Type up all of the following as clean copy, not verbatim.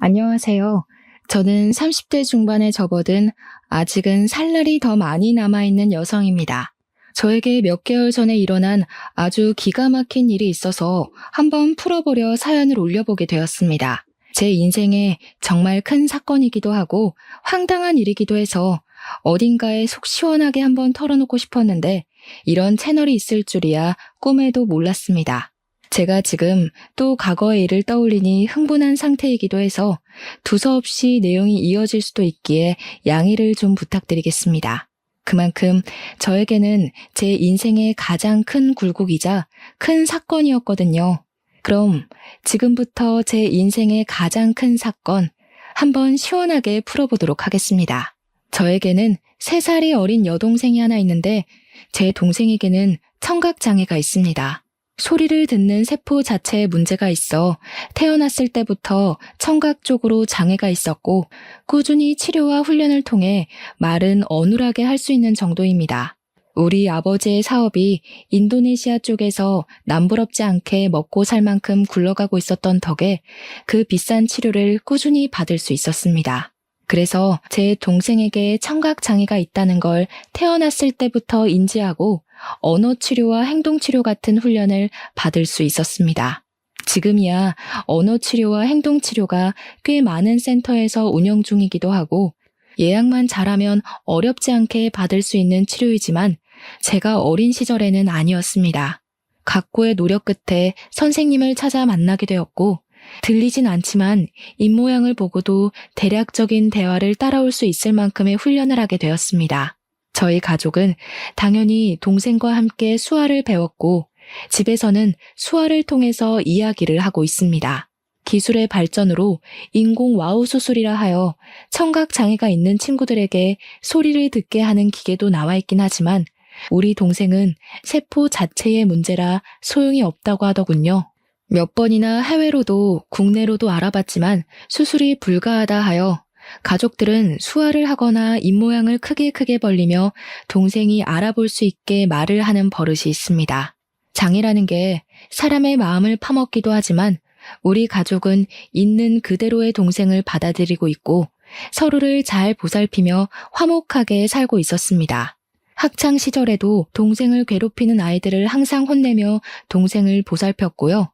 안녕하세요. 저는 30대 중반에 접어든 아직은 살 날이 더 많이 남아있는 여성입니다. 저에게 몇 개월 전에 일어난 아주 기가 막힌 일이 있어서 한번 풀어보려 사연을 올려보게 되었습니다. 제 인생에 정말 큰 사건이기도 하고 황당한 일이기도 해서 어딘가에 속 시원하게 한번 털어놓고 싶었는데 이런 채널이 있을 줄이야 꿈에도 몰랐습니다. 제가 지금 또 과거의 일을 떠올리니 흥분한 상태이기도 해서 두서없이 내용이 이어질 수도 있기에 양해를 좀 부탁드리겠습니다. 그만큼 저에게는 제 인생의 가장 큰 굴곡이자 큰 사건이었거든요. 그럼 지금부터 제 인생의 가장 큰 사건 한번 시원하게 풀어보도록 하겠습니다. 저에게는 3살이 어린 여동생이 하나 있는데 제 동생에게는 청각장애가 있습니다. 소리를 듣는 세포 자체에 문제가 있어 태어났을 때부터 청각 쪽으로 장애가 있었고 꾸준히 치료와 훈련을 통해 말은 어눌하게 할 수 있는 정도입니다. 우리 아버지의 사업이 인도네시아 쪽에서 남부럽지 않게 먹고 살 만큼 굴러가고 있었던 덕에 그 비싼 치료를 꾸준히 받을 수 있었습니다. 그래서 제 동생에게 청각 장애가 있다는 걸 태어났을 때부터 인지하고 언어 치료와 행동 치료 같은 훈련을 받을 수 있었습니다. 지금이야 언어 치료와 행동 치료가 꽤 많은 센터에서 운영 중이기도 하고 예약만 잘하면 어렵지 않게 받을 수 있는 치료이지만 제가 어린 시절에는 아니었습니다. 각고의 노력 끝에 선생님을 찾아 만나게 되었고 들리진 않지만 입모양을 보고도 대략적인 대화를 따라올 수 있을 만큼의 훈련을 하게 되었습니다. 저희 가족은 당연히 동생과 함께 수화를 배웠고 집에서는 수화를 통해서 이야기를 하고 있습니다. 기술의 발전으로 인공 와우 수술이라 하여 청각 장애가 있는 친구들에게 소리를 듣게 하는 기계도 나와 있긴 하지만 우리 동생은 세포 자체의 문제라 소용이 없다고 하더군요. 몇 번이나 해외로도 국내로도 알아봤지만 수술이 불가하다 하여 가족들은 수화를 하거나 입모양을 크게 벌리며 동생이 알아볼 수 있게 말을 하는 버릇이 있습니다. 장애라는 게 사람의 마음을 파먹기도 하지만 우리 가족은 있는 그대로의 동생을 받아들이고 있고 서로를 잘 보살피며 화목하게 살고 있었습니다. 학창 시절에도 동생을 괴롭히는 아이들을 항상 혼내며 동생을 보살폈고요.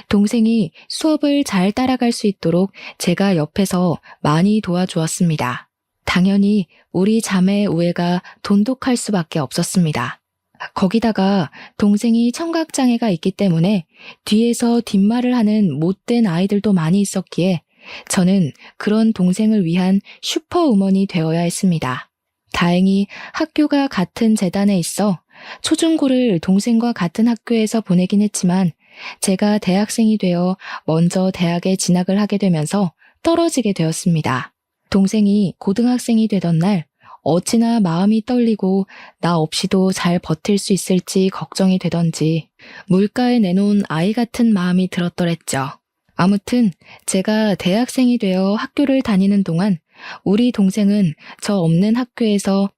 동생이 수업을 잘 따라갈 수 있도록 제가 옆에서 많이 도와주었습니다. 당연히 우리 자매의 우애가 돈독할 수밖에 없었습니다. 거기다가 동생이 청각장애가 있기 때문에 뒤에서 뒷말을 하는 못된 아이들도 많이 있었기에 저는 그런 동생을 위한 슈퍼우먼이 되어야 했습니다. 다행히 학교가 같은 재단에 있어 초중고를 동생과 같은 학교에서 보내긴 했지만 제가 대학생이 되어 먼저 대학에 진학을 하게 되면서 떨어지게 되었습니다. 동생이 고등학생이 되던 날 어찌나 마음이 떨리고 나 없이도 잘 버틸 수 있을지 걱정이 되던지 물가에 내놓은 아이 같은 마음이 들었더랬죠. 아무튼 제가 대학생이 되어 학교를 다니는 동안 우리 동생은 저 없는 학교에서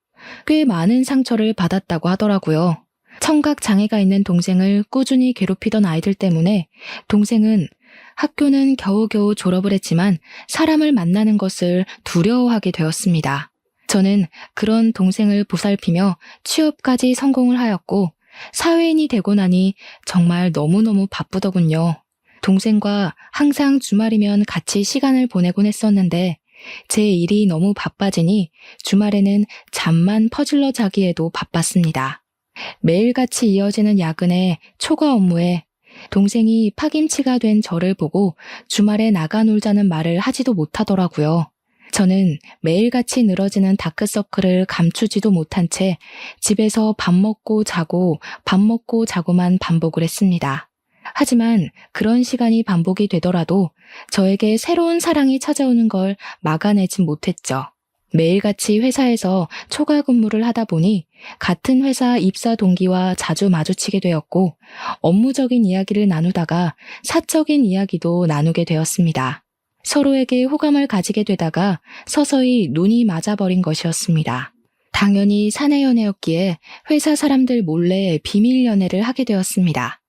꽤 많은 상처를 받았다고 하더라고요. 청각 장애가 있는 동생을 꾸준히 괴롭히던 아이들 때문에 동생은 학교는 겨우겨우 졸업을 했지만 사람을 만나는 것을 두려워하게 되었습니다. 저는 그런 동생을 보살피며 취업까지 성공을 하였고 사회인이 되고 나니 정말 너무너무 바쁘더군요. 동생과 항상 주말이면 같이 시간을 보내곤 했었는데 제 일이 너무 바빠지니 주말에는 잠만 퍼질러 자기에도 바빴습니다. 매일같이 이어지는 야근에 초과 업무에 동생이 파김치가 된 저를 보고 주말에 나가 놀자는 말을 하지도 못하더라고요. 저는 매일같이 늘어지는 다크서클을 감추지도 못한 채 집에서 밥 먹고 자고만 반복을 했습니다. 하지만 그런 시간이 반복이 되더라도 저에게 새로운 사랑이 찾아오는 걸 막아내진 못했죠. 매일같이 회사에서 초과 근무를 하다 보니 같은 회사 입사 동기와 자주 마주치게 되었고 업무적인 이야기를 나누다가 사적인 이야기도 나누게 되었습니다. 서로에게 호감을 가지게 되다가 서서히 눈이 맞아버린 것이었습니다. 당연히 사내 연애였기에 회사 사람들 몰래 비밀 연애를 하게 되었습니다.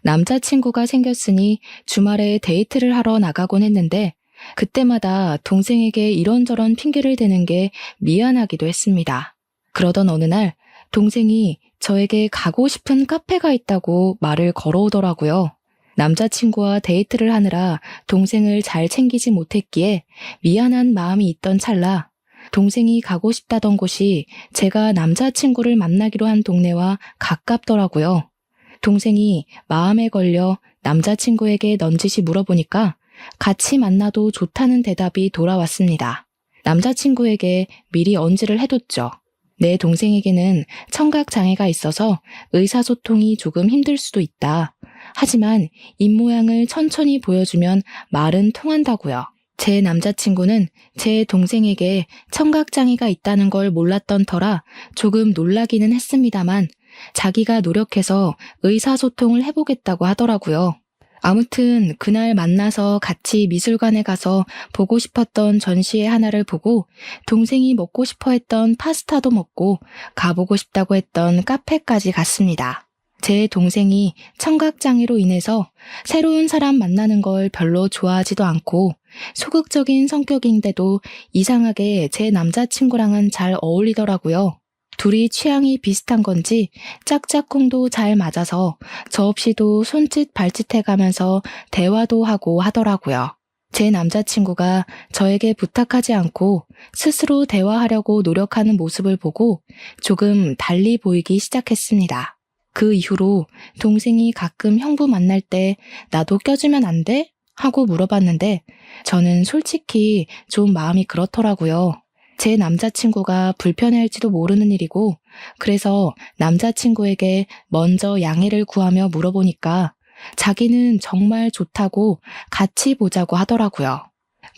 남자친구가 생겼으니 주말에 데이트를 하러 나가곤 했는데 그때마다 동생에게 이런저런 핑계를 대는 게 미안하기도 했습니다. 그러던 어느 날 동생이 저에게 가고 싶은 카페가 있다고 말을 걸어오더라고요. 남자친구와 데이트를 하느라 동생을 잘 챙기지 못했기에 미안한 마음이 있던 찰나 동생이 가고 싶다던 곳이 제가 남자친구를 만나기로 한 동네와 가깝더라고요. 동생이 마음에 걸려 남자친구에게 넌지시 물어보니까 같이 만나도 좋다는 대답이 돌아왔습니다. 남자친구에게 미리 언지를 해뒀죠. 내 동생에게는 청각장애가 있어서 의사소통이 조금 힘들 수도 있다. 하지만 입모양을 천천히 보여주면 말은 통한다고요. 제 남자친구는 제 동생에게 청각장애가 있다는 걸 몰랐던 터라 조금 놀라기는 했습니다만 자기가 노력해서 의사소통을 해보겠다고 하더라고요. 아무튼 그날 만나서 같이 미술관에 가서 보고 싶었던 전시회 하나를 보고 동생이 먹고 싶어 했던 파스타도 먹고 가보고 싶다고 했던 카페까지 갔습니다. 제 동생이 청각장애로 인해서 새로운 사람 만나는 걸 별로 좋아하지도 않고 소극적인 성격인데도 이상하게 제 남자친구랑은 잘 어울리더라고요. 둘이 취향이 비슷한 건지 짝짝꿍도 잘 맞아서 저 없이도 손짓 발짓 해가면서 대화도 하고 하더라고요. 제 남자친구가 저에게 부탁하지 않고 스스로 대화하려고 노력하는 모습을 보고 조금 달리 보이기 시작했습니다. 그 이후로 동생이 가끔 형부 만날 때 나도 껴주면 안 돼? 하고 물어봤는데 저는 솔직히 좀 마음이 그렇더라고요. 제 남자친구가 불편해할지도 모르는 일이고 그래서 남자친구에게 먼저 양해를 구하며 물어보니까 자기는 정말 좋다고 같이 보자고 하더라고요.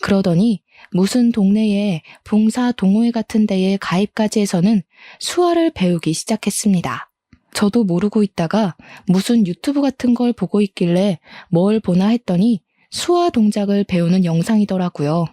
그러더니 무슨 동네에 봉사 동호회 같은 데에 가입까지 해서는 수화를 배우기 시작했습니다. 저도 모르고 있다가 무슨 유튜브 같은 걸 보고 있길래 뭘 보나 했더니 수화 동작을 배우는 영상이더라고요.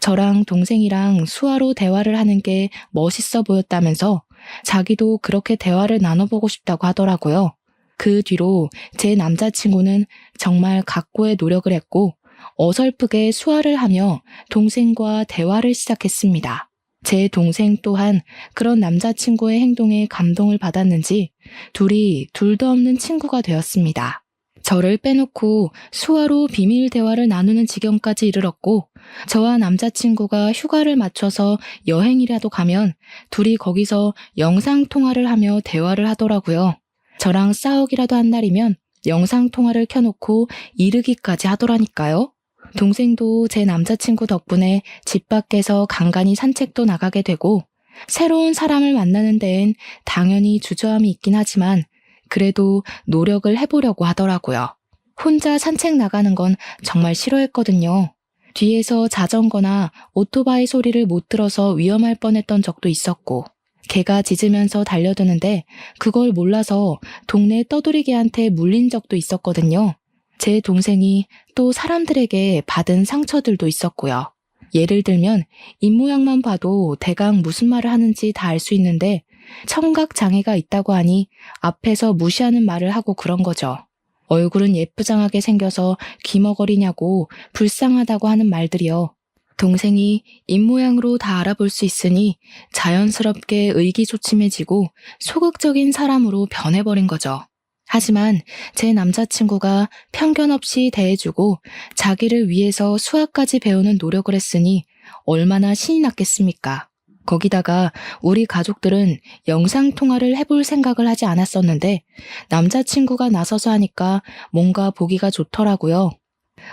저랑 동생이랑 수화로 대화를 하는 게 멋있어 보였다면서 자기도 그렇게 대화를 나눠보고 싶다고 하더라고요. 그 뒤로 제 남자친구는 정말 각고의 노력을 했고 어설프게 수화를 하며 동생과 대화를 시작했습니다. 제 동생 또한 그런 남자친구의 행동에 감동을 받았는지 둘이 둘도 없는 친구가 되었습니다. 저를 빼놓고 수화로 비밀 대화를 나누는 지경까지 이르렀고 저와 남자친구가 휴가를 맞춰서 여행이라도 가면 둘이 거기서 영상통화를 하며 대화를 하더라고요. 저랑 싸우기라도 한 날이면 영상통화를 켜놓고 이르기까지 하더라니까요. 동생도 제 남자친구 덕분에 집 밖에서 간간히 산책도 나가게 되고 새로운 사람을 만나는 데엔 당연히 주저함이 있긴 하지만 그래도 노력을 해보려고 하더라고요. 혼자 산책 나가는 건 정말 싫어했거든요. 뒤에서 자전거나 오토바이 소리를 못 들어서 위험할 뻔했던 적도 있었고 개가 짖으면서 달려드는데 그걸 몰라서 동네 떠돌이개한테 물린 적도 있었거든요. 제 동생이 또 사람들에게 받은 상처들도 있었고요. 예를 들면 입모양만 봐도 대강 무슨 말을 하는지 다 알 수 있는데 청각장애가 있다고 하니 앞에서 무시하는 말을 하고 그런 거죠. 얼굴은 예쁘장하게 생겨서 귀머거리냐고 불쌍하다고 하는 말들이요. 동생이 입모양으로 다 알아볼 수 있으니 자연스럽게 의기소침해지고 소극적인 사람으로 변해버린 거죠. 하지만 제 남자친구가 편견 없이 대해주고 자기를 위해서 수학까지 배우는 노력을 했으니 얼마나 신이 났겠습니까? 거기다가 우리 가족들은 영상통화를 해볼 생각을 하지 않았었는데 남자친구가 나서서 하니까 뭔가 보기가 좋더라고요.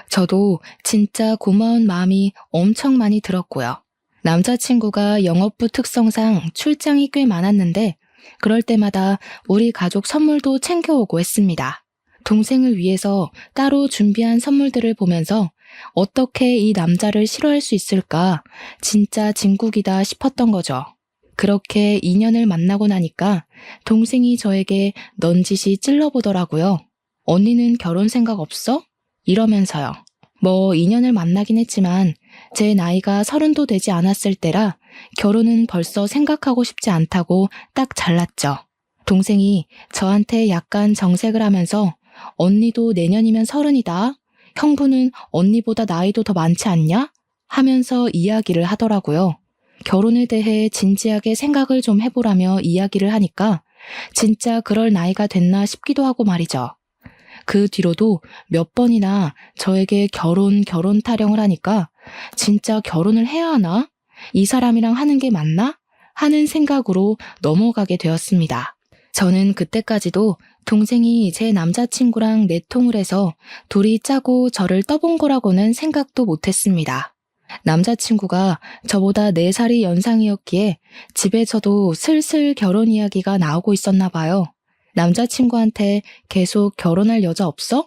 저도 진짜 고마운 마음이 엄청 많이 들었고요. 남자친구가 영업부 특성상 출장이 꽤 많았는데 그럴 때마다 우리 가족 선물도 챙겨오고 했습니다. 동생을 위해서 따로 준비한 선물들을 보면서 어떻게 이 남자를 싫어할 수 있을까 진짜 진국이다 싶었던 거죠. 그렇게 2년을 만나고 나니까 동생이 저에게 넌지시 찔러보더라고요. 언니는 결혼 생각 없어? 이러면서요. 뭐 2년을 만나긴 했지만 제 나이가 30도 되지 않았을 때라 결혼은 벌써 생각하고 싶지 않다고 딱 잘랐죠. 동생이 저한테 약간 정색을 하면서 언니도 내년이면 30이다. 형부는 언니보다 나이도 더 많지 않냐? 하면서 이야기를 하더라고요. 결혼에 대해 진지하게 생각을 좀 해보라며 이야기를 하니까 진짜 그럴 나이가 됐나 싶기도 하고 말이죠. 그 뒤로도 몇 번이나 저에게 결혼 타령을 하니까 진짜 결혼을 해야 하나? 이 사람이랑 하는 게 맞나? 하는 생각으로 넘어가게 되었습니다. 저는 그때까지도 동생이 제 남자친구랑 내통을 해서 둘이 짜고 저를 떠본 거라고는 생각도 못했습니다. 남자친구가 저보다 4살이 연상이었기에 집에서도 슬슬 결혼 이야기가 나오고 있었나 봐요. 남자친구한테 계속 결혼할 여자 없어?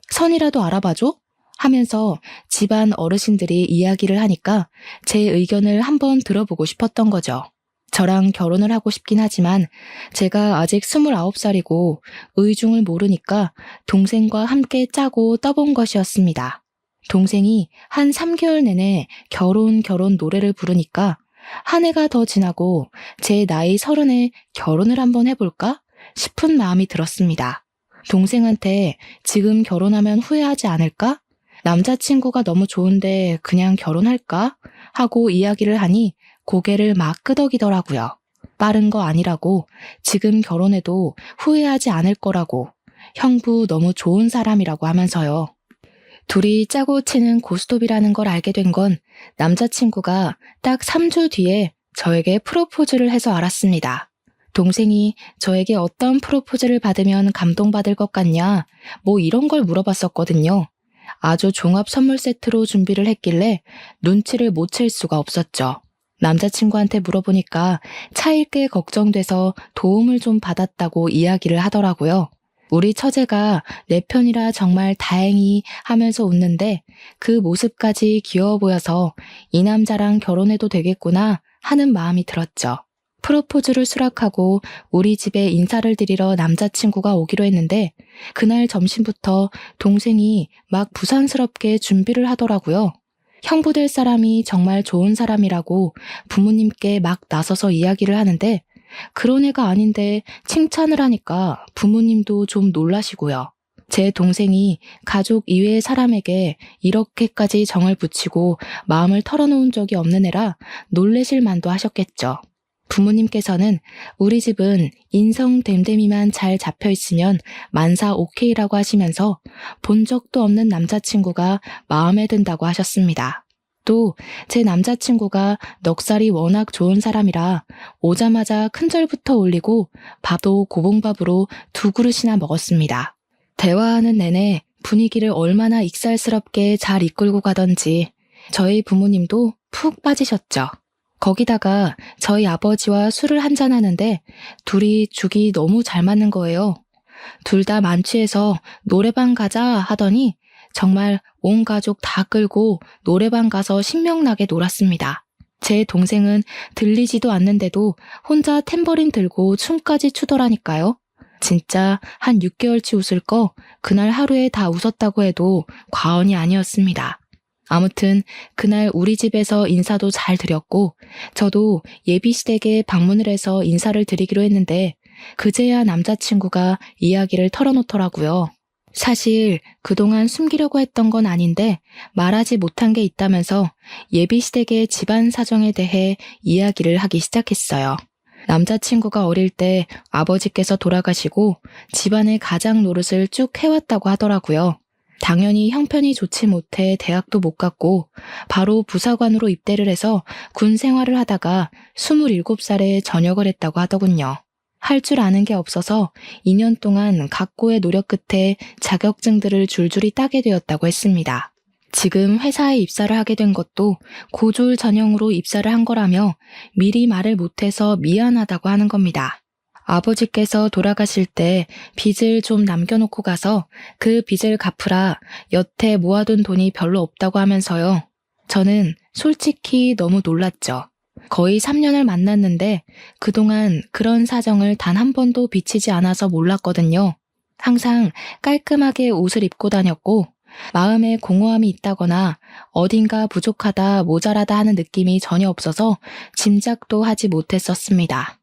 선이라도 알아봐줘? 하면서 집안 어르신들이 이야기를 하니까 제 의견을 한번 들어보고 싶었던 거죠. 저랑 결혼을 하고 싶긴 하지만 제가 아직 29살이고 의중을 모르니까 동생과 함께 짜고 떠본 것이었습니다. 동생이 한 3개월 내내 결혼 노래를 부르니까 한 해가 더 지나고 제 나이 30에 결혼을 한번 해볼까 싶은 마음이 들었습니다. 동생한테 지금 결혼하면 후회하지 않을까? 남자친구가 너무 좋은데 그냥 결혼할까? 하고 이야기를 하니 고개를 막 끄덕이더라고요. 빠른 거 아니라고, 지금 결혼해도 후회하지 않을 거라고, 형부 너무 좋은 사람이라고 하면서요. 둘이 짜고 치는 고스톱이라는 걸 알게 된 건 남자친구가 딱 3주 뒤에 저에게 프로포즈를 해서 알았습니다. 동생이 저에게 어떤 프로포즈를 받으면 감동받을 것 같냐, 뭐 이런 걸 물어봤었거든요. 아주 종합 선물 세트로 준비를 했길래 눈치를 못 챌 수가 없었죠. 남자친구한테 물어보니까 차일게 걱정돼서 도움을 좀 받았다고 이야기를 하더라고요. 우리 처제가 내 편이라 정말 다행히 하면서 웃는데 그 모습까지 귀여워 보여서 이 남자랑 결혼해도 되겠구나 하는 마음이 들었죠. 프로포즈를 수락하고 우리 집에 인사를 드리러 남자친구가 오기로 했는데 그날 점심부터 동생이 막 부산스럽게 준비를 하더라고요. 형부 될 사람이 정말 좋은 사람이라고 부모님께 막 나서서 이야기를 하는데 그런 애가 아닌데 칭찬을 하니까 부모님도 좀 놀라시고요. 제 동생이 가족 이외의 사람에게 이렇게까지 정을 붙이고 마음을 털어놓은 적이 없는 애라 놀라실 만도 하셨겠죠. 부모님께서는 우리 집은 인성됨됨이만 잘 잡혀있으면 만사 오케이라고 하시면서 본 적도 없는 남자친구가 마음에 든다고 하셨습니다. 또 제 남자친구가 넉살이 워낙 좋은 사람이라 오자마자 큰절부터 올리고 밥도 고봉밥으로 2그릇이나 먹었습니다. 대화하는 내내 분위기를 얼마나 익살스럽게 잘 이끌고 가던지 저희 부모님도 푹 빠지셨죠. 거기다가 저희 아버지와 술을 한잔하는데 둘이 죽이 너무 잘 맞는 거예요. 둘 다 만취해서 노래방 가자 하더니 정말 온 가족 다 끌고 노래방 가서 신명나게 놀았습니다. 제 동생은 들리지도 않는데도 혼자 탬버린 들고 춤까지 추더라니까요. 진짜 한 6개월치 웃을 거 그날 하루에 다 웃었다고 해도 과언이 아니었습니다. 아무튼 그날 우리 집에서 인사도 잘 드렸고 저도 예비시댁에 방문을 해서 인사를 드리기로 했는데 그제야 남자친구가 이야기를 털어놓더라고요. 사실 그동안 숨기려고 했던 건 아닌데 말하지 못한 게 있다면서 예비시댁의 집안 사정에 대해 이야기를 하기 시작했어요. 남자친구가 어릴 때 아버지께서 돌아가시고 집안의 가장 노릇을 쭉 해왔다고 하더라고요. 당연히 형편이 좋지 못해 대학도 못 갔고 바로 부사관으로 입대를 해서 군 생활을 하다가 27살에 전역을 했다고 하더군요. 할 줄 아는 게 없어서 2년 동안 각고의 노력 끝에 자격증들을 줄줄이 따게 되었다고 했습니다. 지금 회사에 입사를 하게 된 것도 고졸 전형으로 입사를 한 거라며 미리 말을 못해서 미안하다고 하는 겁니다. 아버지께서 돌아가실 때 빚을 좀 남겨놓고 가서 그 빚을 갚으라 여태 모아둔 돈이 별로 없다고 하면서요. 저는 솔직히 너무 놀랐죠. 거의 3년을 만났는데 그동안 그런 사정을 단 한 번도 비치지 않아서 몰랐거든요. 항상 깔끔하게 옷을 입고 다녔고 마음에 공허함이 있다거나 어딘가 부족하다, 모자라다 하는 느낌이 전혀 없어서 짐작도 하지 못했었습니다.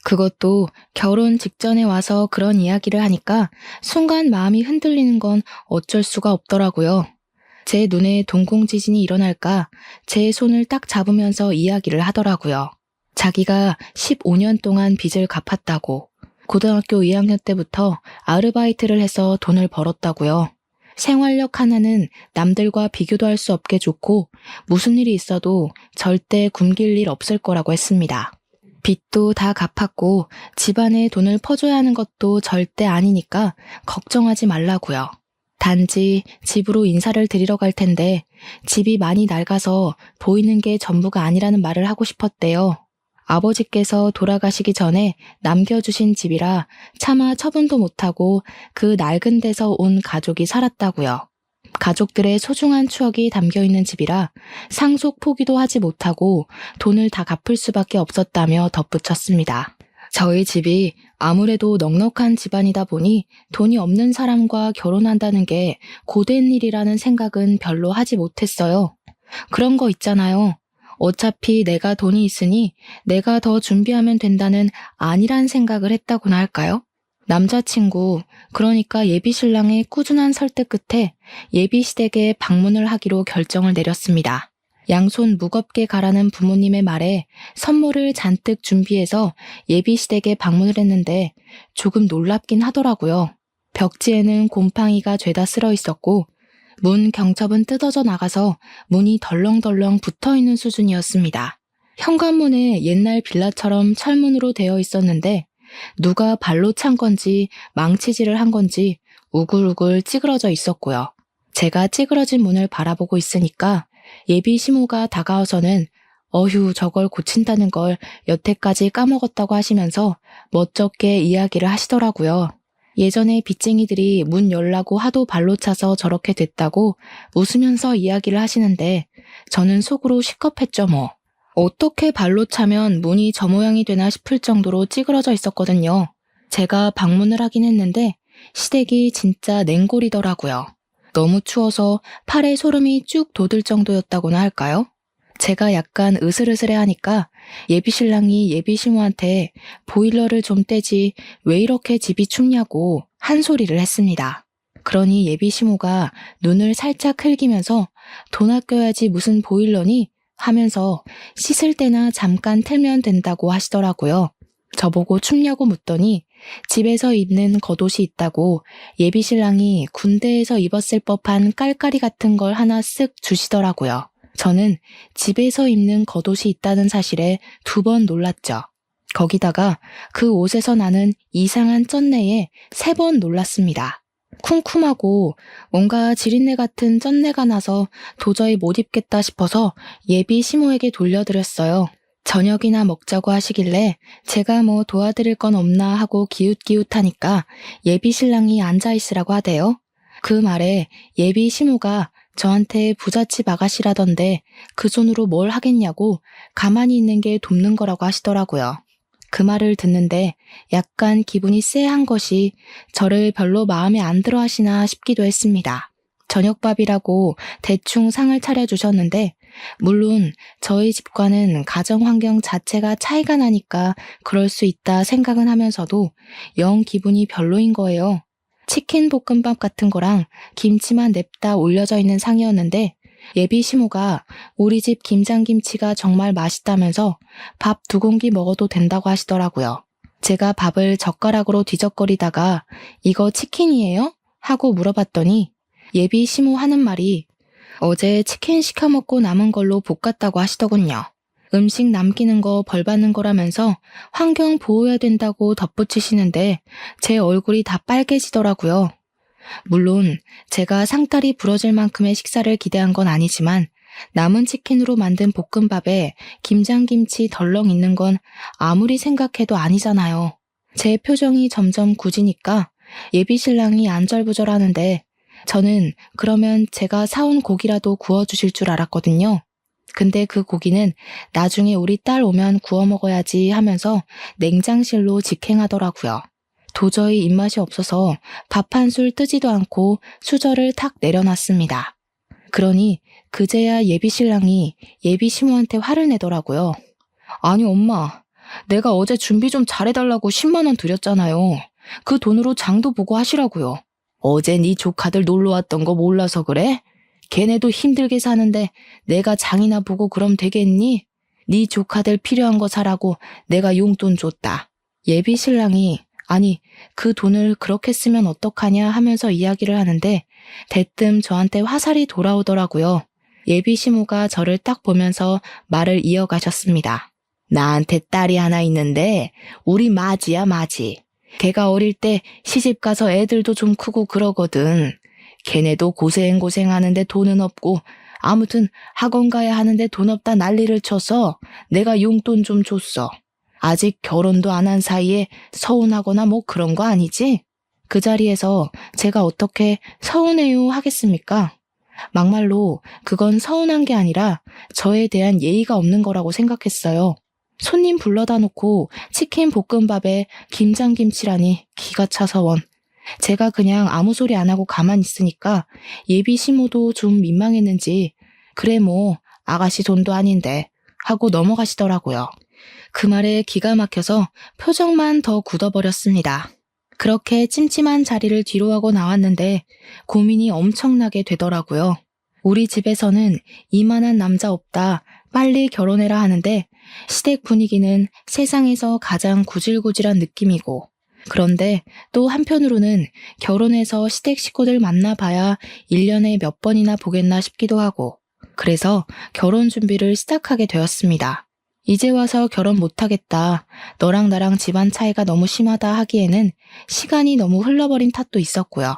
그것도 결혼 직전에 와서 그런 이야기를 하니까 순간 마음이 흔들리는 건 어쩔 수가 없더라고요. 제 눈에 동공지진이 일어날까 제 손을 딱 잡으면서 이야기를 하더라고요. 자기가 15년 동안 빚을 갚았다고, 고등학교 2학년 때부터 아르바이트를 해서 돈을 벌었다고요. 생활력 하나는 남들과 비교도 할 수 없게 좋고 무슨 일이 있어도 절대 굶길 일 없을 거라고 했습니다. 빚도 다 갚았고 집안에 돈을 퍼줘야 하는 것도 절대 아니니까 걱정하지 말라고요. 단지 집으로 인사를 드리러 갈 텐데 집이 많이 낡아서 보이는 게 전부가 아니라는 말을 하고 싶었대요. 아버지께서 돌아가시기 전에 남겨주신 집이라 차마 처분도 못하고 그 낡은 데서 온 가족이 살았다고요. 가족들의 소중한 추억이 담겨있는 집이라 상속 포기도 하지 못하고 돈을 다 갚을 수밖에 없었다며 덧붙였습니다. 저희 집이 아무래도 넉넉한 집안이다 보니 돈이 없는 사람과 결혼한다는 게 고된 일이라는 생각은 별로 하지 못했어요. 그런 거 있잖아요. 어차피 내가 돈이 있으니 내가 더 준비하면 된다는 안일한 생각을 했다고나 할까요? 남자친구, 그러니까 예비신랑의 꾸준한 설득 끝에 예비시댁에 방문을 하기로 결정을 내렸습니다. 양손 무겁게 가라는 부모님의 말에 선물을 잔뜩 준비해서 예비시댁에 방문을 했는데 조금 놀랍긴 하더라고요. 벽지에는 곰팡이가 죄다 쓸어 있었고 문 경첩은 뜯어져 나가서 문이 덜렁덜렁 붙어있는 수준이었습니다. 현관문에 옛날 빌라처럼 철문으로 되어 있었는데 누가 발로 찬 건지 망치질을 한 건지 우글우글 찌그러져 있었고요. 제가 찌그러진 문을 바라보고 있으니까 예비 시모가 다가와서는 어휴 저걸 고친다는 걸 여태까지 까먹었다고 하시면서 멋쩍게 이야기를 하시더라고요. 예전에 빚쟁이들이 문 열라고 하도 발로 차서 저렇게 됐다고 웃으면서 이야기를 하시는데 저는 속으로 시겁했죠 뭐. 어떻게 발로 차면 문이 저 모양이 되나 싶을 정도로 찌그러져 있었거든요. 제가 방문을 하긴 했는데 시댁이 진짜 냉골이더라고요. 너무 추워서 팔에 소름이 쭉 돋을 정도였다고나 할까요? 제가 약간 으슬으슬해하니까 예비신랑이 예비시모한테 보일러를 좀 떼지 왜 이렇게 집이 춥냐고 한 소리를 했습니다. 그러니 예비시모가 눈을 살짝 흘기면서 돈 아껴야지 무슨 보일러니? 하면서 씻을 때나 잠깐 틀면 된다고 하시더라고요. 저보고 춥냐고 묻더니 집에서 입는 겉옷이 있다고 예비신랑이 군대에서 입었을 법한 깔깔이 같은 걸 하나 쓱 주시더라고요. 저는 집에서 입는 겉옷이 있다는 사실에 2번 놀랐죠. 거기다가 그 옷에서 나는 이상한 쩐내에 3번 놀랐습니다. 쿰쿰하고 뭔가 지린내 같은 쩐내가 나서 도저히 못 입겠다 싶어서 예비 시모에게 돌려드렸어요. 저녁이나 먹자고 하시길래 제가 뭐 도와드릴 건 없나 하고 기웃기웃하니까 예비 신랑이 앉아있으라고 하대요. 그 말에 예비 시모가 저한테 부잣집 아가씨라던데 그 손으로 뭘 하겠냐고 가만히 있는 게 돕는 거라고 하시더라고요. 그 말을 듣는데 약간 기분이 쎄한 것이 저를 별로 마음에 안 들어 하시나 싶기도 했습니다. 저녁밥이라고 대충 상을 차려주셨는데 물론 저희 집과는 가정 환경 자체가 차이가 나니까 그럴 수 있다 생각은 하면서도 영 기분이 별로인 거예요. 치킨 볶음밥 같은 거랑 김치만 냅다 올려져 있는 상이었는데 예비 시모가 우리 집 김장김치가 정말 맛있다면서 밥 2공기 먹어도 된다고 하시더라고요. 제가 밥을 젓가락으로 뒤적거리다가 이거 치킨이에요? 하고 물어봤더니 예비 시모 하는 말이 어제 치킨 시켜 먹고 남은 걸로 볶았다고 하시더군요. 음식 남기는 거 벌 받는 거라면서 환경 보호해야 된다고 덧붙이시는데 제 얼굴이 다 빨개지더라고요. 물론 제가 상다리 부러질 만큼의 식사를 기대한 건 아니지만 남은 치킨으로 만든 볶음밥에 김장김치 덜렁 있는 건 아무리 생각해도 아니잖아요. 제 표정이 점점 굳으니까 예비신랑이 안절부절하는데 저는 그러면 제가 사온 고기라도 구워주실 줄 알았거든요. 근데 그 고기는 나중에 우리 딸 오면 구워 먹어야지 하면서 냉장실로 직행하더라고요. 도저히 입맛이 없어서 밥 한 술 뜨지도 않고 수저를 탁 내려놨습니다. 그러니 그제야 예비신랑이 예비시모한테 화를 내더라고요. 아니 엄마, 내가 어제 준비 좀 잘해달라고 10만 원 드렸잖아요. 그 돈으로 장도 보고 하시라고요. 어제 네 조카들 놀러 왔던 거 몰라서 그래? 걔네도 힘들게 사는데 내가 장이나 보고 그럼 되겠니? 네 조카들 필요한 거 사라고 내가 용돈 줬다. 예비 신랑이 아니 그 돈을 그렇게 쓰면 어떡하냐 하면서 이야기를 하는데 대뜸 저한테 화살이 돌아오더라고요. 예비 시모가 저를 딱 보면서 말을 이어가셨습니다. 나한테 딸이 하나 있는데 우리 마지야 마지. 걔가 어릴 때 시집 가서 애들도 좀 크고 그러거든. 걔네도 고생하는데 돈은 없고 아무튼 학원 가야 하는데 돈 없다 난리를 쳐서 내가 용돈 좀 줬어. 아직 결혼도 안 한 사이에 서운하거나 뭐 그런 거 아니지? 그 자리에서 제가 어떻게 서운해요 하겠습니까? 막말로 그건 서운한 게 아니라 저에 대한 예의가 없는 거라고 생각했어요. 손님 불러다 놓고 치킨 볶음밥에 김장김치라니 기가 차서 원. 제가 그냥 아무 소리 안 하고 가만히 있으니까 예비 시모도 좀 민망했는지 그래 뭐 아가씨 돈도 아닌데 하고 넘어가시더라고요. 그 말에 기가 막혀서 표정만 더 굳어버렸습니다. 그렇게 찜찜한 자리를 뒤로하고 나왔는데 고민이 엄청나게 되더라고요. 우리 집에서는 이만한 남자 없다, 빨리 결혼해라 하는데 시댁 분위기는 세상에서 가장 구질구질한 느낌이고 그런데 또 한편으로는 결혼해서 시댁 식구들 만나봐야 1년에 몇 번이나 보겠나 싶기도 하고 그래서 결혼 준비를 시작하게 되었습니다. 이제 와서 결혼 못하겠다. 너랑 나랑 집안 차이가 너무 심하다 하기에는 시간이 너무 흘러버린 탓도 있었고요.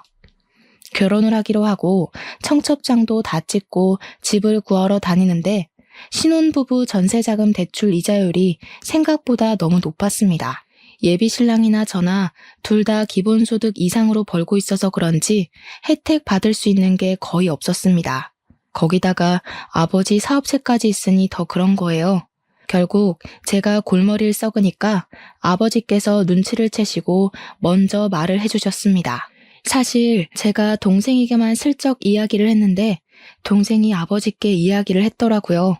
결혼을 하기로 하고 청첩장도 다 찍고 집을 구하러 다니는데 신혼부부 전세자금 대출 이자율이 생각보다 너무 높았습니다. 예비 신랑이나 저나 둘 다 기본소득 이상으로 벌고 있어서 그런지 혜택 받을 수 있는 게 거의 없었습니다. 거기다가 아버지 사업체까지 있으니 더 그런 거예요. 결국 제가 골머리를 썩으니까 아버지께서 눈치를 채시고 먼저 말을 해주셨습니다. 사실 제가 동생에게만 슬쩍 이야기를 했는데 동생이 아버지께 이야기를 했더라고요.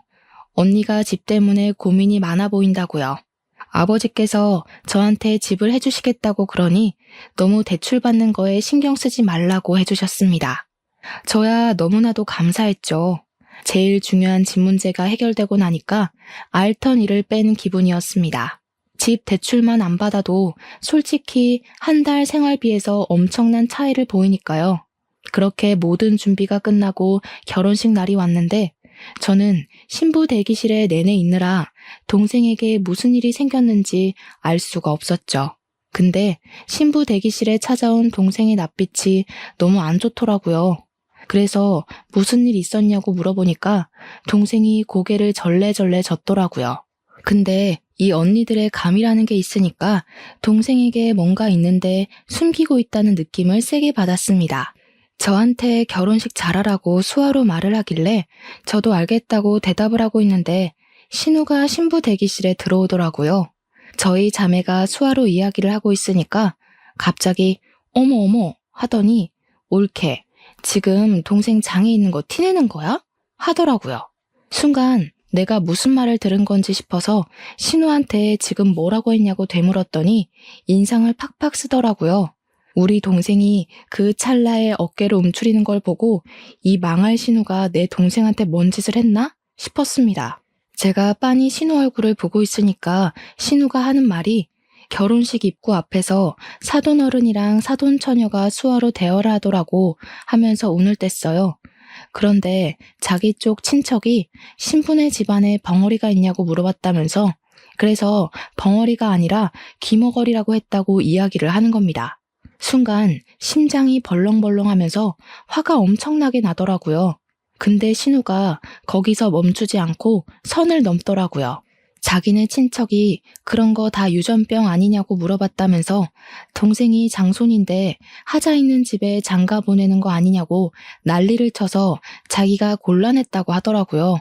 언니가 집 때문에 고민이 많아 보인다고요. 아버지께서 저한테 집을 해주시겠다고 그러니 너무 대출 받는 거에 신경 쓰지 말라고 해주셨습니다. 저야 너무나도 감사했죠. 제일 중요한 집 문제가 해결되고 나니까 알턴 일을 뺀 기분이었습니다. 집 대출만 안 받아도 솔직히 한 달 생활비에서 엄청난 차이를 보이니까요. 그렇게 모든 준비가 끝나고 결혼식 날이 왔는데 저는 신부 대기실에 내내 있느라 동생에게 무슨 일이 생겼는지 알 수가 없었죠. 근데 신부 대기실에 찾아온 동생의 낯빛이 너무 안 좋더라고요. 그래서 무슨 일 있었냐고 물어보니까 동생이 고개를 절레절레 젓더라고요. 근데 이 언니들의 감이라는 게 있으니까 동생에게 뭔가 있는데 숨기고 있다는 느낌을 세게 받았습니다. 저한테 결혼식 잘하라고 수화로 말을 하길래 저도 알겠다고 대답을 하고 있는데 신우가 신부 대기실에 들어오더라고요. 저희 자매가 수화로 이야기를 하고 있으니까 갑자기 어머 하더니 옳게 지금 동생 장에 있는 거 티내는 거야? 하더라고요. 순간 내가 무슨 말을 들은 건지 싶어서 신우한테 지금 뭐라고 했냐고 되물었더니 인상을 팍팍 쓰더라고요. 우리 동생이 그 찰나에 어깨를 움츠리는 걸 보고 이 망할 신우가 내 동생한테 뭔 짓을 했나 싶었습니다. 제가 빤히 신우 얼굴을 보고 있으니까 신우가 하는 말이 결혼식 입구 앞에서 사돈어른이랑 사돈처녀가 수화로 대화를 하더라고 하면서 운을 뗐어요. 그런데 자기 쪽 친척이 신분의 집안에 벙어리가 있냐고 물어봤다면서 그래서 벙어리가 아니라 귀머거리라고 했다고 이야기를 하는 겁니다. 순간 심장이 벌렁벌렁하면서 화가 엄청나게 나더라고요. 근데 신우가 거기서 멈추지 않고 선을 넘더라고요. 자기네 친척이 그런 거 다 유전병 아니냐고 물어봤다면서 동생이 장손인데 하자 있는 집에 장가 보내는 거 아니냐고 난리를 쳐서 자기가 곤란했다고 하더라고요.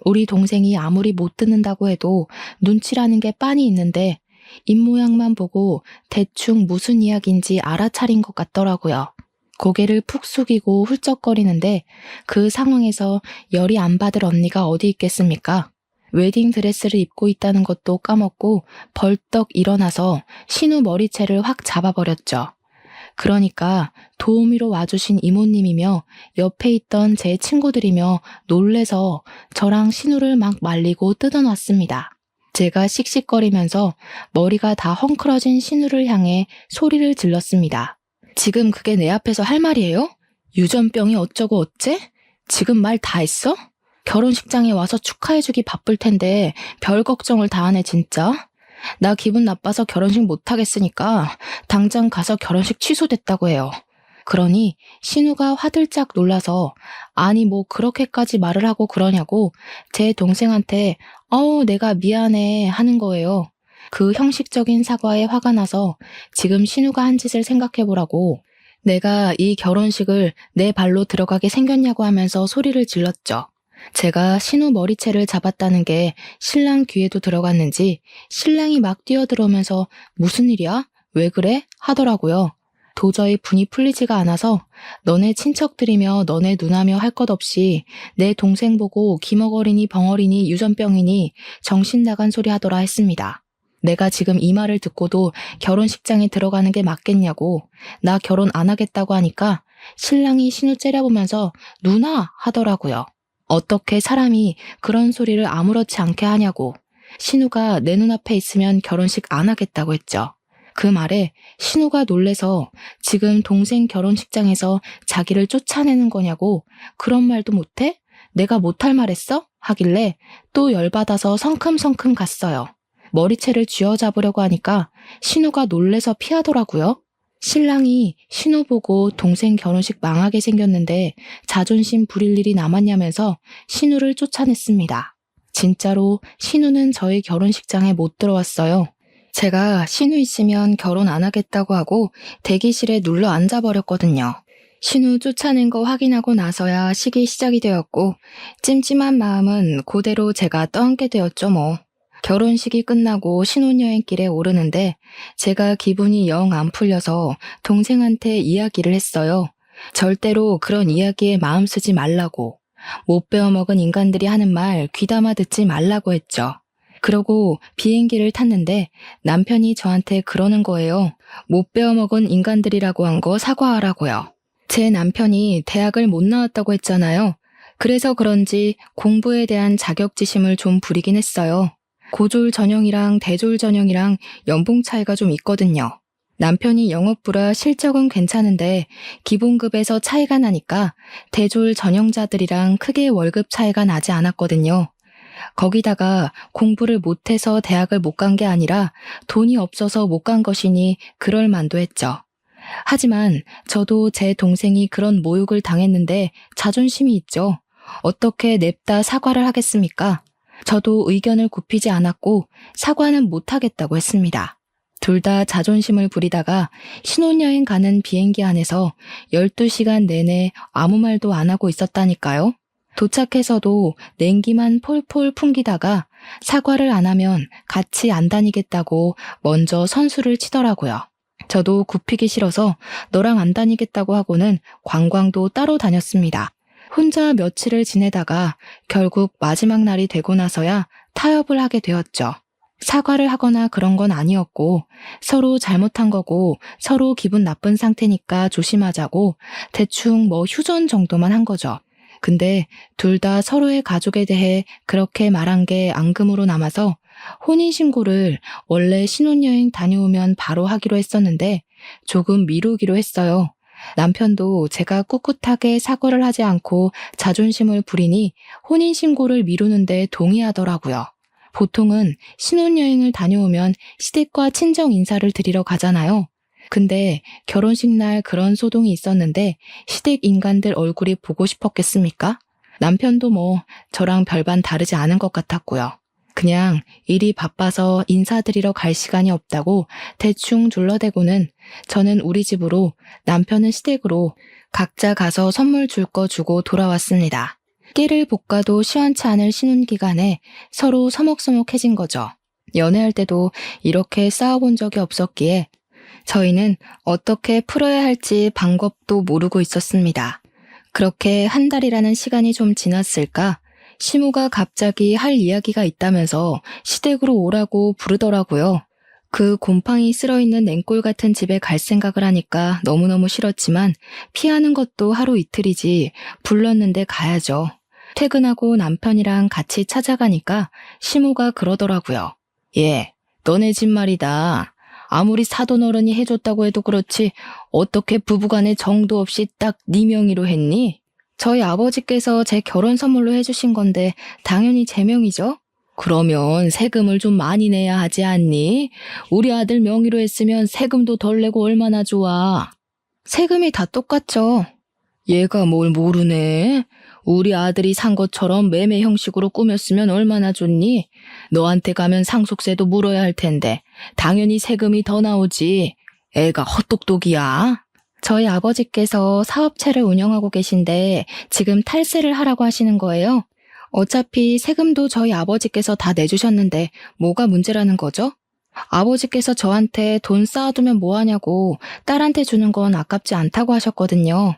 우리 동생이 아무리 못 듣는다고 해도 눈치라는 게 빤히 있는데 입모양만 보고 대충 무슨 이야기인지 알아차린 것 같더라고요. 고개를 푹 숙이고 훌쩍거리는데 그 상황에서 열이 안 받을 언니가 어디 있겠습니까? 웨딩 드레스를 입고 있다는 것도 까먹고 벌떡 일어나서 신우 머리채를 확 잡아버렸죠. 그러니까 도우미로 와주신 이모님이며 옆에 있던 제 친구들이며 놀래서 저랑 신우를 막 말리고 뜯어놨습니다. 제가 씩씩거리면서 머리가 다 헝클어진 신우를 향해 소리를 질렀습니다. 지금 그게 내 앞에서 할 말이에요? 유전병이 어쩌고 어째? 지금 말 다 했어? 결혼식장에 와서 축하해주기 바쁠 텐데 별 걱정을 다 하네 진짜. 나 기분 나빠서 결혼식 못하겠으니까 당장 가서 결혼식 취소됐다고 해요. 그러니 신우가 화들짝 놀라서 아니 뭐 그렇게까지 말을 하고 그러냐고 제 동생한테 내가 미안해 하는 거예요. 그 형식적인 사과에 화가 나서 지금 신우가 한 짓을 생각해보라고 내가 이 결혼식을 내 발로 들어가게 생겼냐고 하면서 소리를 질렀죠. 제가 신우 머리채를 잡았다는 게 신랑 귀에도 들어갔는지 신랑이 막 뛰어들어오면서 무슨 일이야? 왜 그래? 하더라고요. 도저히 분이 풀리지가 않아서 너네 친척들이며 너네 누나며 할 것 없이 내 동생 보고 기머거리니 벙어리니 유전병이니 정신 나간 소리 하더라 했습니다. 내가 지금 이 말을 듣고도 결혼식장에 들어가는 게 맞겠냐고 나 결혼 안 하겠다고 하니까 신랑이 신우 째려보면서 누나 하더라고요. 어떻게 사람이 그런 소리를 아무렇지 않게 하냐고 신우가 내 눈앞에 있으면 결혼식 안 하겠다고 했죠. 그 말에 신우가 놀래서 지금 동생 결혼식장에서 자기를 쫓아내는 거냐고 그런 말도 못해? 내가 못할 말했어? 하길래 또 열받아서 성큼성큼 갔어요. 머리채를 쥐어잡으려고 하니까 신우가 놀래서 피하더라고요. 신랑이 신우 보고 동생 결혼식 망하게 생겼는데 자존심 부릴 일이 남았냐면서 신우를 쫓아냈습니다. 진짜로 신우는 저희 결혼식장에 못 들어왔어요. 제가 신우 있으면 결혼 안 하겠다고 하고 대기실에 눌러 앉아버렸거든요. 신우 쫓아낸 거 확인하고 나서야 식이 시작이 되었고 찜찜한 마음은 그대로 제가 떠안게 되었죠 뭐. 결혼식이 끝나고 신혼여행길에 오르는데 제가 기분이 영 안 풀려서 동생한테 이야기를 했어요. 절대로 그런 이야기에 마음 쓰지 말라고. 못 배워먹은 인간들이 하는 말 귀담아 듣지 말라고 했죠. 그러고 비행기를 탔는데 남편이 저한테 그러는 거예요. 못 배워먹은 인간들이라고 한 거 사과하라고요. 제 남편이 대학을 못 나왔다고 했잖아요. 그래서 그런지 공부에 대한 자격지심을 좀 부리긴 했어요. 고졸 전형이랑 대졸 전형이랑 연봉 차이가 좀 있거든요. 남편이 영업부라 실적은 괜찮은데 기본급에서 차이가 나니까 대졸 전형자들이랑 크게 월급 차이가 나지 않았거든요. 거기다가 공부를 못해서 대학을 못 간 게 아니라 돈이 없어서 못 간 것이니 그럴 만도 했죠. 하지만 저도 제 동생이 그런 모욕을 당했는데 자존심이 있죠. 어떻게 냅다 사과를 하겠습니까? 저도 의견을 굽히지 않았고 사과는 못하겠다고 했습니다. 둘 다 자존심을 부리다가 신혼여행 가는 비행기 안에서 12시간 내내 아무 말도 안 하고 있었다니까요. 도착해서도 냉기만 폴폴 풍기다가 사과를 안 하면 같이 안 다니겠다고 먼저 선수를 치더라고요. 저도 굽히기 싫어서 너랑 안 다니겠다고 하고는 관광도 따로 다녔습니다. 혼자 며칠을 지내다가 결국 마지막 날이 되고 나서야 타협을 하게 되었죠. 사과를 하거나 그런 건 아니었고 서로 잘못한 거고 서로 기분 나쁜 상태니까 조심하자고 대충 휴전 정도만 한 거죠. 근데 둘 다 서로의 가족에 대해 그렇게 말한 게 앙금으로 남아서 혼인신고를 원래 신혼여행 다녀오면 바로 하기로 했었는데 조금 미루기로 했어요. 남편도 제가 꿋꿋하게 사과를 하지 않고 자존심을 부리니 혼인신고를 미루는데 동의하더라고요. 보통은 신혼여행을 다녀오면 시댁과 친정 인사를 드리러 가잖아요. 근데 결혼식 날 그런 소동이 있었는데 시댁 인간들 얼굴이 보고 싶었겠습니까? 남편도 저랑 별반 다르지 않은 것 같았고요. 그냥 일이 바빠서 인사드리러 갈 시간이 없다고 대충 둘러대고는 저는 우리 집으로 남편은 시댁으로 각자 가서 선물 줄 거 주고 돌아왔습니다. 깨를 볶아도 시원치 않을 신혼기간에 서로 서먹서먹해진 거죠. 연애할 때도 이렇게 싸워본 적이 없었기에 저희는 어떻게 풀어야 할지 방법도 모르고 있었습니다. 그렇게 한 달이라는 시간이 좀 지났을까 시모가 갑자기 할 이야기가 있다면서 시댁으로 오라고 부르더라고요. 그 곰팡이 쓸어있는 냉골 같은 집에 갈 생각을 하니까 너무너무 싫었지만 피하는 것도 하루 이틀이지 불렀는데 가야죠. 퇴근하고 남편이랑 같이 찾아가니까 시모가 그러더라고요. 예, 너네 집 말이다. 아무리 사돈어른이 해줬다고 해도 그렇지 어떻게 부부간에 정도 없이 딱 네 명의로 했니? 저희 아버지께서 제 결혼 선물로 해주신 건데 당연히 제 명이죠. 그러면 세금을 좀 많이 내야 하지 않니? 우리 아들 명의로 했으면 세금도 덜 내고 얼마나 좋아. 세금이 다 똑같죠. 얘가 뭘 모르네. 우리 아들이 산 것처럼 매매 형식으로 꾸몄으면 얼마나 좋니? 너한테 가면 상속세도 물어야 할 텐데 당연히 세금이 더 나오지. 애가 헛똑똑이야. 저희 아버지께서 사업체를 운영하고 계신데 지금 탈세를 하라고 하시는 거예요. 어차피 세금도 저희 아버지께서 다 내주셨는데 뭐가 문제라는 거죠? 아버지께서 저한테 돈 쌓아두면 뭐하냐고 딸한테 주는 건 아깝지 않다고 하셨거든요.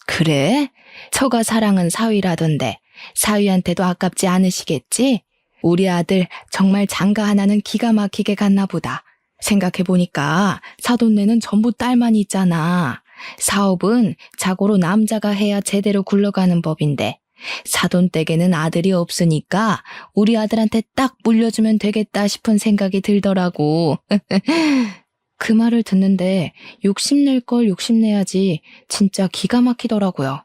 그래? 처가 사랑은 사위라던데 사위한테도 아깝지 않으시겠지? 우리 아들 정말 장가 하나는 기가 막히게 갔나 보다. 생각해보니까 사돈네는 전부 딸만 있잖아. 사업은 자고로 남자가 해야 제대로 굴러가는 법인데 사돈댁에는 아들이 없으니까 우리 아들한테 딱 물려주면 되겠다 싶은 생각이 들더라고. 그 말을 듣는데 욕심낼 걸 욕심내야지 진짜 기가 막히더라고요.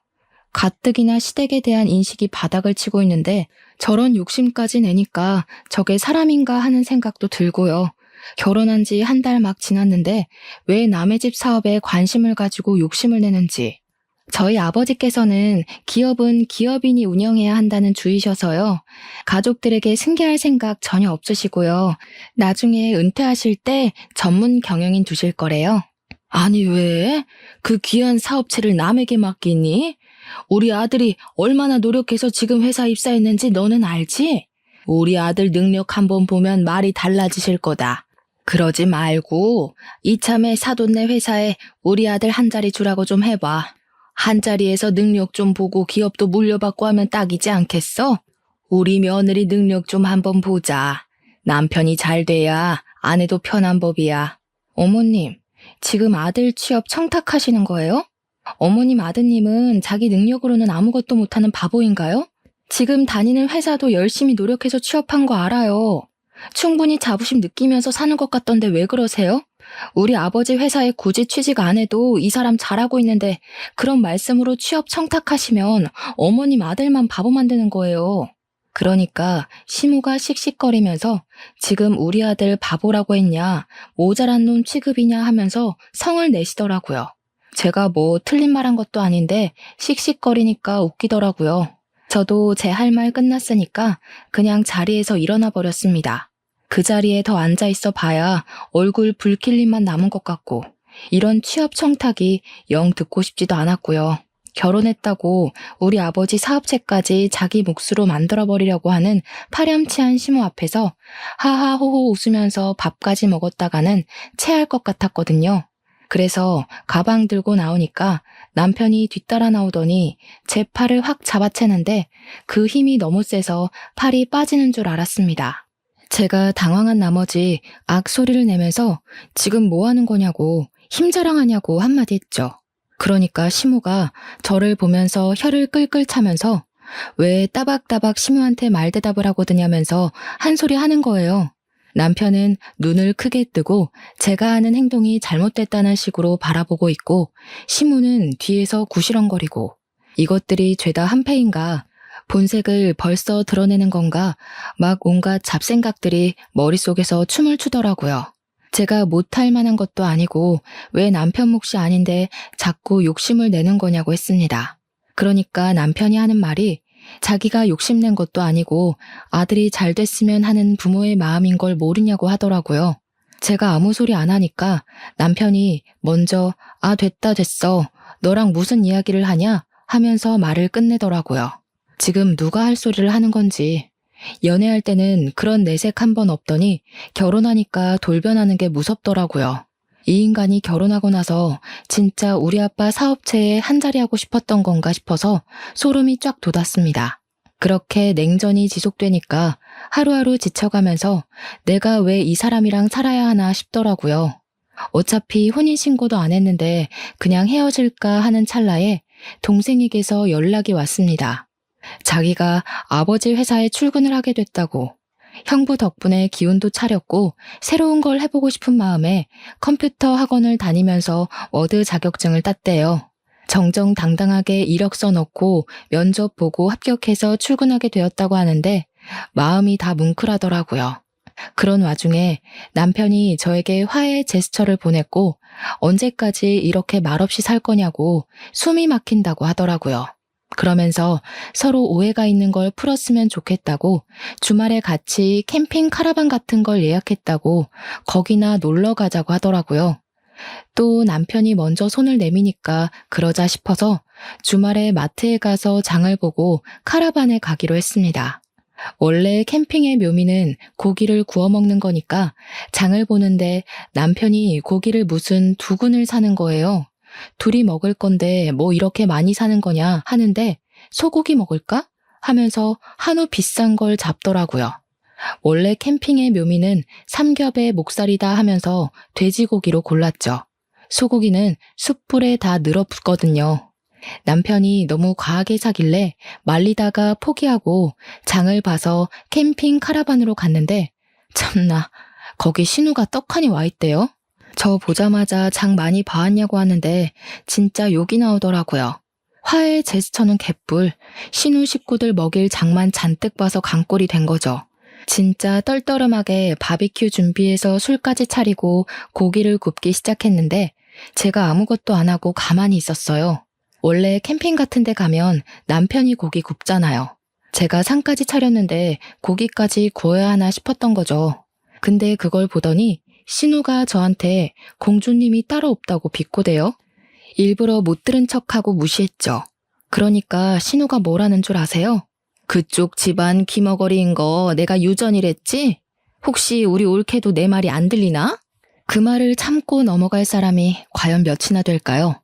가뜩이나 시댁에 대한 인식이 바닥을 치고 있는데 저런 욕심까지 내니까 저게 사람인가 하는 생각도 들고요. 결혼한 지 한 달 막 지났는데 왜 남의 집 사업에 관심을 가지고 욕심을 내는지. 저희 아버지께서는 기업은 기업인이 운영해야 한다는 주의셔서요. 가족들에게 승계할 생각 전혀 없으시고요. 나중에 은퇴하실 때 전문 경영인 두실 거래요. 아니 왜? 그 귀한 사업체를 남에게 맡기니? 우리 아들이 얼마나 노력해서 지금 회사 입사했는지 너는 알지? 우리 아들 능력 한번 보면 말이 달라지실 거다. 그러지 말고 이참에 사돈네 회사에 우리 아들 한 자리 주라고 좀 해봐. 한 자리에서 능력 좀 보고 기업도 물려받고 하면 딱이지 않겠어? 우리 며느리 능력 좀 한번 보자. 남편이 잘 돼야 아내도 편한 법이야. 어머님, 지금 아들 취업 청탁하시는 거예요? 어머님 아드님은 자기 능력으로는 아무것도 못하는 바보인가요? 지금 다니는 회사도 열심히 노력해서 취업한 거 알아요. 충분히 자부심 느끼면서 사는 것 같던데 왜 그러세요? 우리 아버지 회사에 굳이 취직 안 해도 이 사람 잘하고 있는데 그런 말씀으로 취업 청탁하시면 어머님 아들만 바보 만드는 거예요. 그러니까 시모가 씩씩거리면서 지금 우리 아들 바보라고 했냐, 모자란 놈 취급이냐 하면서 성을 내시더라고요. 제가 뭐 틀린 말 한 것도 아닌데 씩씩거리니까 웃기더라고요. 저도 제 할 말 끝났으니까 그냥 자리에서 일어나 버렸습니다. 그 자리에 더 앉아있어 봐야 얼굴 붉힐 일만 남은 것 같고 이런 취업 청탁이 영 듣고 싶지도 않았고요. 결혼했다고 우리 아버지 사업체까지 자기 몫으로 만들어버리려고 하는 파렴치한 시모 앞에서 하하호호 웃으면서 밥까지 먹었다가는 체할 것 같았거든요. 그래서 가방 들고 나오니까 남편이 뒤따라 나오더니 제 팔을 확 잡아채는데 그 힘이 너무 세서 팔이 빠지는 줄 알았습니다. 제가 당황한 나머지 악소리를 내면서 지금 뭐 하는 거냐고 힘자랑하냐고 한마디 했죠. 그러니까 시모가 저를 보면서 혀를 끌끌 차면서 왜 따박따박 시모한테 말대답을 하거든하면서 한 소리 하는 거예요. 남편은 눈을 크게 뜨고 제가 하는 행동이 잘못됐다는 식으로 바라보고 있고 시모는 뒤에서 구시렁거리고 이것들이 죄다 한패인가 본색을 벌써 드러내는 건가 막 온갖 잡생각들이 머릿속에서 춤을 추더라고요. 제가 못할 만한 것도 아니고 왜 남편 몫이 아닌데 자꾸 욕심을 내는 거냐고 했습니다. 그러니까 남편이 하는 말이 자기가 욕심낸 것도 아니고 아들이 잘 됐으면 하는 부모의 마음인 걸 모르냐고 하더라고요. 제가 아무 소리 안 하니까 남편이 먼저 아 됐어 너랑 무슨 이야기를 하냐 하면서 말을 끝내더라고요. 지금 누가 할 소리를 하는 건지. 연애할 때는 그런 내색 한 번 없더니 결혼하니까 돌변하는 게 무섭더라고요. 이 인간이 결혼하고 나서 진짜 우리 아빠 사업체에 한자리 하고 싶었던 건가 싶어서 소름이 쫙 돋았습니다. 그렇게 냉전이 지속되니까 하루하루 지쳐가면서 내가 왜 이 사람이랑 살아야 하나 싶더라고요. 어차피 혼인신고도 안 했는데 그냥 헤어질까 하는 찰나에 동생에게서 연락이 왔습니다. 자기가 아버지 회사에 출근을 하게 됐다고. 형부 덕분에 기운도 차렸고 새로운 걸 해보고 싶은 마음에 컴퓨터 학원을 다니면서 워드 자격증을 땄대요. 정정당당하게 이력서 넣고 면접 보고 합격해서 출근하게 되었다고 하는데 마음이 다 뭉클하더라고요. 그런 와중에 남편이 저에게 화해 제스처를 보냈고 언제까지 이렇게 말없이 살 거냐고 숨이 막힌다고 하더라고요. 그러면서 서로 오해가 있는 걸 풀었으면 좋겠다고 주말에 같이 캠핑 카라반 같은 걸 예약했다고 거기나 놀러 가자고 하더라고요. 또 남편이 먼저 손을 내미니까 그러자 싶어서 주말에 마트에 가서 장을 보고 카라반에 가기로 했습니다. 원래 캠핑의 묘미는 고기를 구워 먹는 거니까 장을 보는데 남편이 고기를 무슨 2근을 사는 거예요. 둘이 먹을 건데 뭐 이렇게 많이 사는 거냐 하는데 소고기 먹을까? 하면서 한우 비싼 걸 잡더라고요. 원래 캠핑의 묘미는 삼겹의 목살이다 하면서 돼지고기로 골랐죠. 소고기는 숯불에 다 늘어붙거든요. 남편이 너무 과하게 사길래 말리다가 포기하고 장을 봐서 캠핑 카라반으로 갔는데 참나 거기 신우가 떡하니 와 있대요. 저 보자마자 장 많이 봐왔냐고 하는데 진짜 욕이 나오더라고요. 화해 제스처는 개뿔, 신우 식구들 먹일 장만 잔뜩 봐서 강꼴이 된 거죠. 진짜 떨떠름하게 바비큐 준비해서 술까지 차리고 고기를 굽기 시작했는데 제가 아무것도 안 하고 가만히 있었어요. 원래 캠핑 같은 데 가면 남편이 고기 굽잖아요. 제가 상까지 차렸는데 고기까지 구워야 하나 싶었던 거죠. 근데 그걸 보더니 신우가 저한테 공주님이 따로 없다고 비꼬대요. 일부러 못 들은 척하고 무시했죠. 그러니까 신우가 뭐라는 줄 아세요? 그쪽 집안 귀머거리인 거 내가 유전이랬지? 혹시 우리 올케도 내 말이 안 들리나? 그 말을 참고 넘어갈 사람이 과연 몇이나 될까요?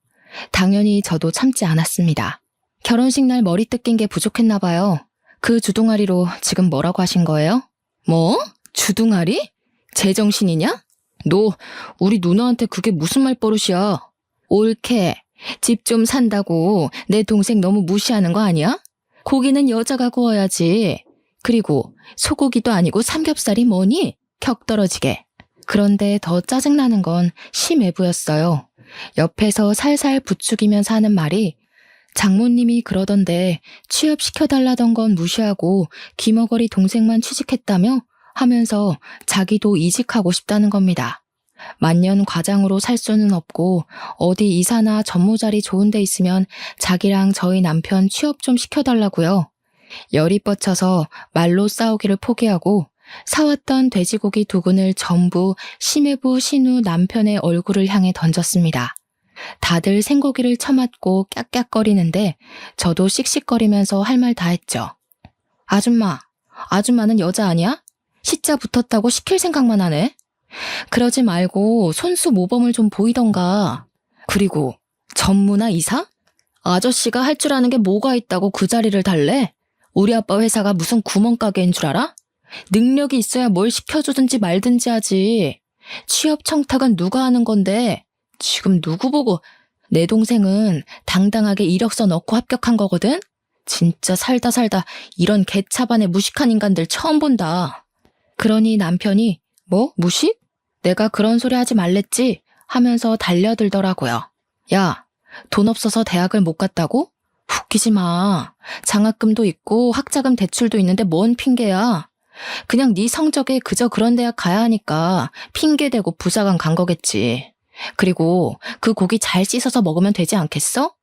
당연히 저도 참지 않았습니다. 결혼식 날 머리 뜯긴 게 부족했나 봐요. 그 주둥아리로 지금 뭐라고 하신 거예요? 뭐? 주둥아리? 제정신이냐? 너 우리 누나한테 그게 무슨 말버릇이야? 올케, 집 좀 산다고 내 동생 너무 무시하는 거 아니야? 고기는 여자가 구워야지. 그리고 소고기도 아니고 삼겹살이 뭐니? 격 떨어지게. 그런데 더 짜증나는 건 심애부였어요. 옆에서 살살 부추기면서 하는 말이 장모님이 그러던데 취업시켜달라던 건 무시하고 귀머거리 동생만 취직했다며? 하면서 자기도 이직하고 싶다는 겁니다. 만년 과장으로 살 수는 없고 어디 이사나 전무자리 좋은 데 있으면 자기랑 저희 남편 취업 좀 시켜달라고요. 열이 뻗쳐서 말로 싸우기를 포기하고 사왔던 돼지고기 2근을 전부 심해부 신우 남편의 얼굴을 향해 던졌습니다. 다들 생고기를 처맞고 깍깍거리는데 저도 씩씩거리면서 할 말 다 했죠. 아줌마는 여자 아니야? 시자 붙었다고 시킬 생각만 하네. 그러지 말고 손수 모범을 좀 보이던가. 그리고 전무나 이사? 아저씨가 할 줄 아는 게 뭐가 있다고 그 자리를 달래? 우리 아빠 회사가 무슨 구멍가게인 줄 알아? 능력이 있어야 뭘 시켜주든지 말든지 하지. 취업 청탁은 누가 하는 건데 지금 누구 보고. 내 동생은 당당하게 이력서 넣고 합격한 거거든? 진짜 살다 이런 개차반의 무식한 인간들 처음 본다. 그러니 남편이 뭐? 무식? 내가 그런 소리 하지 말랬지? 하면서 달려들더라고요. 야, 돈 없어서 대학을 못 갔다고? 웃기지 마. 장학금도 있고 학자금 대출도 있는데 뭔 핑계야. 그냥 네 성적에 그저 그런 대학 가야 하니까 핑계대고 부사관 간 거겠지. 그리고 그 고기 잘 씻어서 먹으면 되지 않겠어?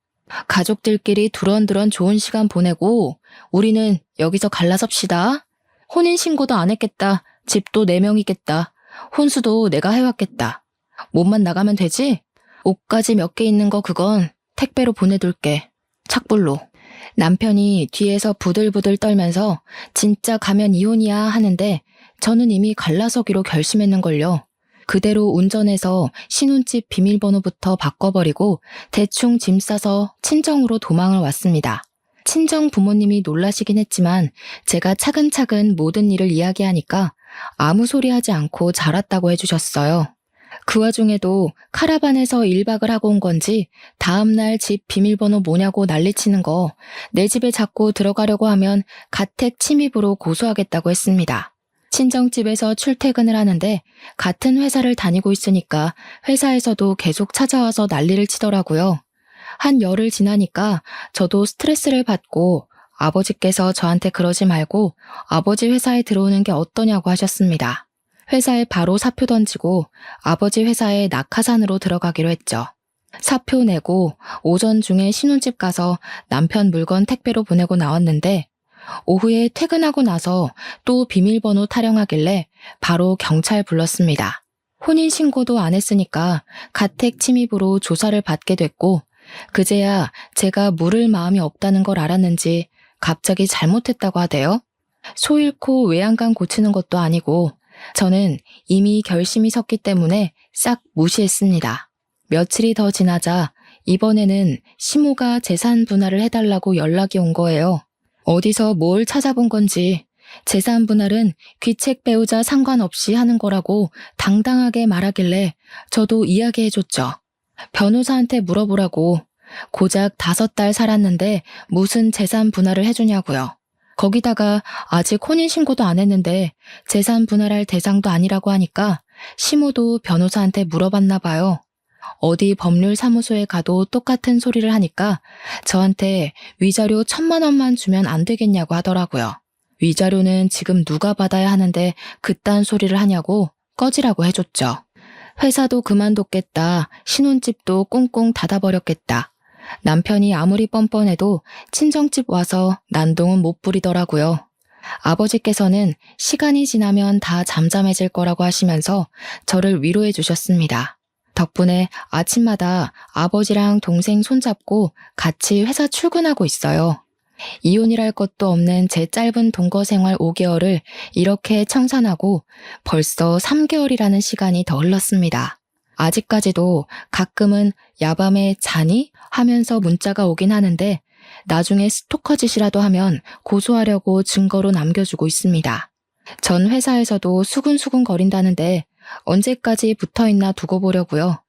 가족들끼리 두런두런 좋은 시간 보내고 우리는 여기서 갈라섭시다. 혼인신고도 안 했겠다. 집도 4명이겠다. 혼수도 내가 해왔겠다. 몸만 나가면 되지? 옷까지 몇 개 있는 거 그건 택배로 보내둘게. 착불로. 남편이 뒤에서 부들부들 떨면서 진짜 가면 이혼이야 하는데 저는 이미 갈라서기로 결심했는걸요. 그대로 운전해서 신혼집 비밀번호부터 바꿔버리고 대충 짐 싸서 친정으로 도망을 왔습니다. 친정 부모님이 놀라시긴 했지만 제가 차근차근 모든 일을 이야기하니까 아무 소리 하지 않고 잘했다고 해주셨어요. 그 와중에도 카라반에서 1박을 하고 온 건지 다음날 집 비밀번호 뭐냐고 난리치는 거 내 집에 자꾸 들어가려고 하면 가택 침입으로 고소하겠다고 했습니다. 친정집에서 출퇴근을 하는데 같은 회사를 다니고 있으니까 회사에서도 계속 찾아와서 난리를 치더라고요. 한 열흘 지나니까 저도 스트레스를 받고 아버지께서 저한테 그러지 말고 아버지 회사에 들어오는 게 어떠냐고 하셨습니다. 회사에 바로 사표 던지고 아버지 회사에 낙하산으로 들어가기로 했죠. 사표 내고 오전 중에 신혼집 가서 남편 물건 택배로 보내고 나왔는데 오후에 퇴근하고 나서 또 비밀번호 타령하길래 바로 경찰 불렀습니다. 혼인신고도 안 했으니까 가택 침입으로 조사를 받게 됐고 그제야 제가 물을 마음이 없다는 걸 알았는지 갑자기 잘못했다고 하대요. 소 잃고 외양간 고치는 것도 아니고 저는 이미 결심이 섰기 때문에 싹 무시했습니다. 며칠이 더 지나자 이번에는 시모가 재산 분할을 해달라고 연락이 온 거예요. 어디서 뭘 찾아본 건지 재산 분할은 귀책 배우자 상관없이 하는 거라고 당당하게 말하길래 저도 이야기해줬죠. 변호사한테 물어보라고. 고작 5달 살았는데 무슨 재산 분할을 해주냐고요. 거기다가 아직 혼인신고도 안 했는데 재산 분할할 대상도 아니라고 하니까 시모도 변호사한테 물어봤나 봐요. 어디 법률사무소에 가도 똑같은 소리를 하니까 저한테 위자료 1,000만 원만 주면 안 되겠냐고 하더라고요. 위자료는 지금 누가 받아야 하는데 그딴 소리를 하냐고 꺼지라고 해줬죠. 회사도 그만뒀겠다. 신혼집도 꽁꽁 닫아버렸겠다. 남편이 아무리 뻔뻔해도 친정집 와서 난동은 못 부리더라고요. 아버지께서는 시간이 지나면 다 잠잠해질 거라고 하시면서 저를 위로해 주셨습니다. 덕분에 아침마다 아버지랑 동생 손잡고 같이 회사 출근하고 있어요. 이혼이랄 것도 없는 제 짧은 동거 생활 5개월을 이렇게 청산하고 벌써 3개월이라는 시간이 더 흘렀습니다. 아직까지도 가끔은 야밤에 자니? 하면서 문자가 오긴 하는데 나중에 스토커 짓이라도 하면 고소하려고 증거로 남겨주고 있습니다. 전 회사에서도 수근수근 거린다는데 언제까지 붙어있나 두고 보려고요.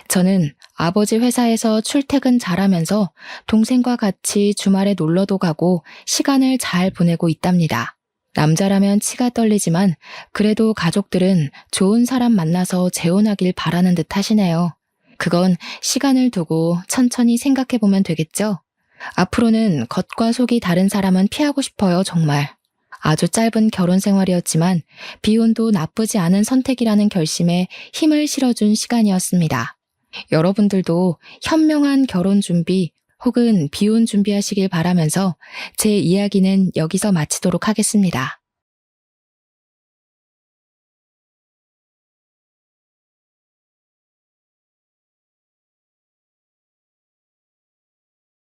저는 아버지 회사에서 출퇴근 잘하면서 동생과 같이 주말에 놀러도 가고 시간을 잘 보내고 있답니다. 남자라면 치가 떨리지만 그래도 가족들은 좋은 사람 만나서 재혼하길 바라는 듯 하시네요. 그건 시간을 두고 천천히 생각해보면 되겠죠? 앞으로는 겉과 속이 다른 사람은 피하고 싶어요, 정말. 아주 짧은 결혼 생활이었지만 비혼도 나쁘지 않은 선택이라는 결심에 힘을 실어준 시간이었습니다. 여러분들도 현명한 결혼 준비 혹은 비혼 준비하시길 바라면서 제 이야기는 여기서 마치도록 하겠습니다.